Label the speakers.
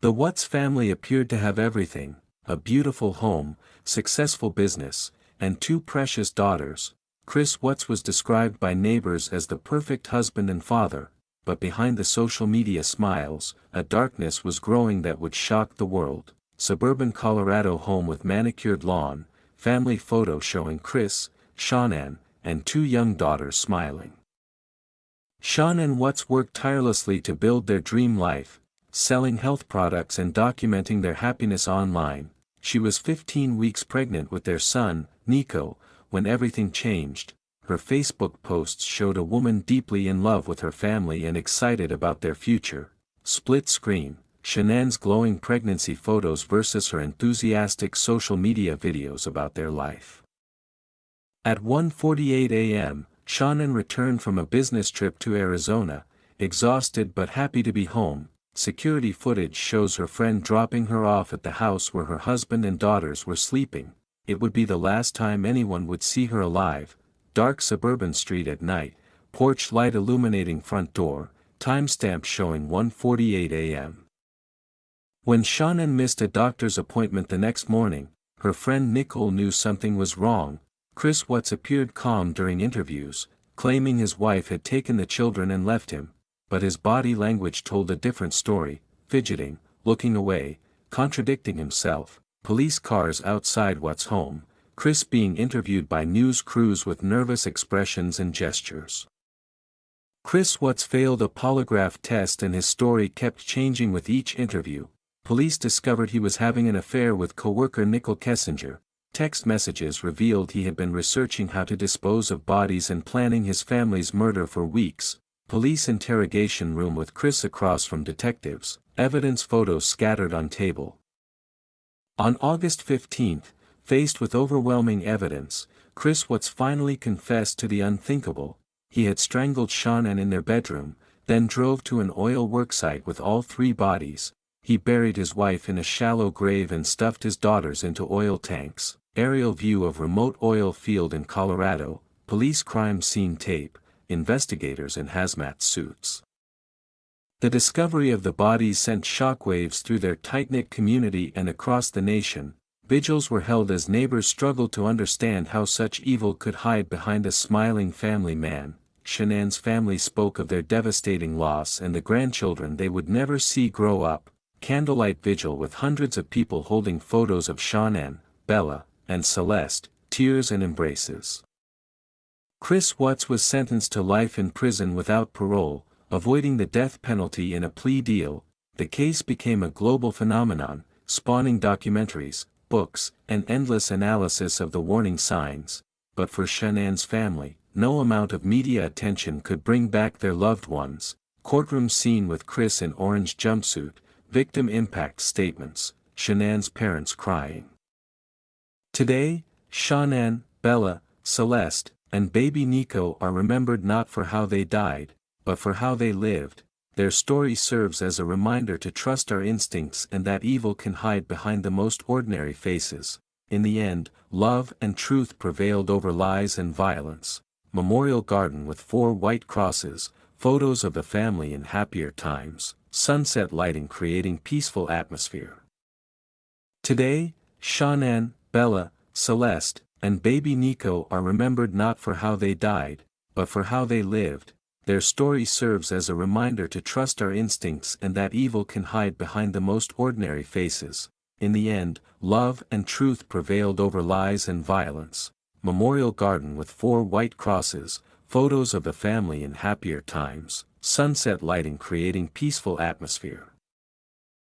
Speaker 1: The Watts family appeared to have everything: a beautiful home, successful business, and two precious daughters. Chris Watts was described by neighbors as the perfect husband and father, but behind the social media smiles, a darkness was growing that would shock the world. Suburban Colorado home with manicured lawn, family photo showing Chris, Shanann, and two young daughters smiling. Shanann Watts worked tirelessly to build their dream life, selling health products and documenting their happiness online. She was 15 weeks pregnant with their son, Nico, when everything changed. Her Facebook posts showed a woman deeply in love with her family and excited about their future. Split screen: Shanann's glowing pregnancy photos versus her enthusiastic social media videos about their life. At 1:48 a.m., Shanann returned from a business trip to Arizona, exhausted but happy to be home. Security footage shows her friend dropping her off at the house where her husband and daughters were sleeping. It would be the last time anyone would see her alive. Dark suburban street at night, porch light illuminating front door, timestamp showing 1:48 a.m. When Shanann missed a doctor's appointment the next morning, her friend Nicole knew something was wrong. Chris Watts appeared calm during interviews, claiming his wife had taken the children and left him, but his body language told a different story: fidgeting, looking away, contradicting himself. Police cars outside Watts' home, Chris being interviewed by news crews with nervous expressions and gestures. Chris Watts failed a polygraph test and his story kept changing with each interview. Police discovered he was having an affair with co-worker Nicole Kessinger. Text messages revealed he had been researching how to dispose of bodies and planning his family's murder for weeks. Police interrogation room with Chris across from detectives, evidence photos scattered on table. On August 15, faced with overwhelming evidence, Chris Watts finally confessed to the unthinkable. He had strangled Shanann in their bedroom, then drove to an oil worksite with all three bodies. He buried his wife in a shallow grave and stuffed his daughters into oil tanks. Aerial view of remote oil field in Colorado, police crime scene tape, investigators in hazmat suits. The discovery of the bodies sent shockwaves through their tight-knit community and across the nation. Vigils were held as neighbors struggled to understand how such evil could hide behind a smiling family man. Shanann's family spoke of their devastating loss and the grandchildren they would never see grow up. Candlelight vigil with hundreds of people holding photos of Shanann, Bella, and Celeste, tears and embraces. Chris Watts was sentenced to life in prison without parole, avoiding the death penalty in a plea deal. The case became a global phenomenon, spawning documentaries, books, and endless analysis of the warning signs. But for Shanann's family, no amount of media attention could bring back their loved ones. Courtroom scene with Chris in orange jumpsuit, victim impact statements, Shanann's parents crying. Today, Shanann, Bella, Celeste, and baby Nico are remembered not for how they died, but for how they lived. Their story serves as a reminder to trust our instincts and that evil can hide behind the most ordinary faces. In the end, love and truth prevailed over lies and violence. Memorial garden with 4 white crosses, photos of the family in happier times, sunset lighting creating peaceful atmosphere. Today, Shanann, Bella, Celeste, and baby Nico are remembered not for how they died, but for how they lived. Their story serves as a reminder to trust our instincts and that evil can hide behind the most ordinary faces. In the end, love and truth prevailed over lies and violence. Memorial garden with 4 white crosses, photos of the family in happier times, sunset lighting creating peaceful atmosphere.